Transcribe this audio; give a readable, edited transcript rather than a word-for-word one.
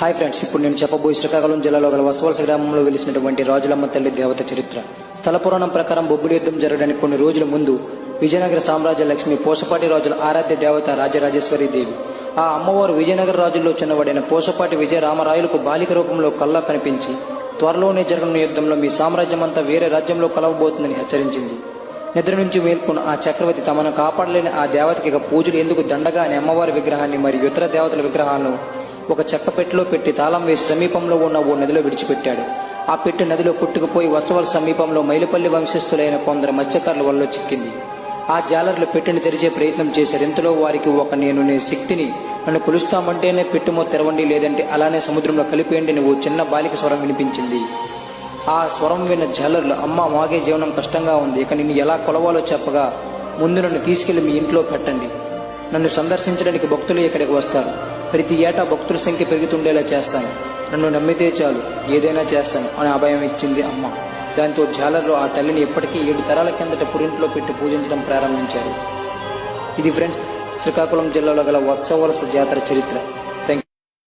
Hi friends, ఇప్పుడు నేను చెప్పబోయే శ్రీకాకుళం జిల్లాలో గల వత్సవలస గ్రామంలో వెలిసినటువంటి రాజులమ్మ తల్లి దేవత చరిత్ర. స్థల పురాణం ప్రకారం బొబ్బిలి యుద్ధం జరగడానికి కొన్ని రోజుల ముందు విజయనగర సామ్రాజ్య లక్ష్మి పోసపాటి రాజుల ఆరాధ్య దేవత రాజరాజేశ్వరి దేవి. ఆ అమ్మవారు విజయనగర రాజుల్లో చిన్నవాడైన పోసపాటి విజయరామరాయలకు బాలిక రూపంలో కల్లా కనిపించి త్వరలోనే జరగనున్న యుద్ధంలో మీ సామ్రాజ్యమంతా వేరే రాజ్యంలో కలవబోతుందని హెచ్చరించింది. నిద్ర నుంచి మేల్కొన్న ఆ చక్రవర్తి తమను కాపాడలేని ఆ దేవతకి ఇక పూజలు ఎందుకు దండగా అని అమ్మవారి విగ్రహాన్ని మరియు ఇతర దేవతల విగ్రహాలను ఒక చెక్క పెట్టెలో పెట్టి తాళం వేసి సమీపంలో ఉన్న ఓ నదిలో విడిచిపెట్టాడు. ఆ పెట్టె నదిలో కొట్టుకుపోయి వత్సవల సమీపంలో మైలుపల్లి వంశస్థులైన కొందరు మత్స్యకారుల వల్ల చిక్కింది. ఆ జాలర్లు పెట్టెని తెరిచే ప్రయత్నం చేశారు. ఇంతలో వారికి నేను శక్తిని, నన్ను కొలుస్తామంటేనే పెట్టుమో తెరవండి, లేదంటే అలానే సముద్రంలో కలిపేయండి అని ఓ చిన్న బాలిక స్వరం వినిపించింది. ఆ స్వరం విన్న జాలర్లు, అమ్మ మాగే జీవనం కష్టంగా ఉంది, ఇక నిన్ను ఎలా కొలవాలో చెప్పగా, ముందు నన్ను తీసుకెళ్లి మీ ఇంట్లో పెట్టండి. నన్ను సందర్శించడానికి భక్తులు ఇక్కడికి వస్తారు. ప్రతి ఏటా భక్తుల సంఖ్య పెరుగుతుండేలా చేస్తాను. నన్ను నమ్మితే చాలు, ఏదైనా చేస్తాను అని అభయం ఇచ్చింది అమ్మ. దాంతో జాలర్లు ఆ తల్లిని ఇప్పటికీ 7 తరాల కిందట పురింట్లో పెట్టి పూజించడం ప్రారంభించారు. ఇది ఫ్రెండ్స్, శ్రీకాకుళం జిల్లాలో గల వత్సవలస జాతర చరిత్ర.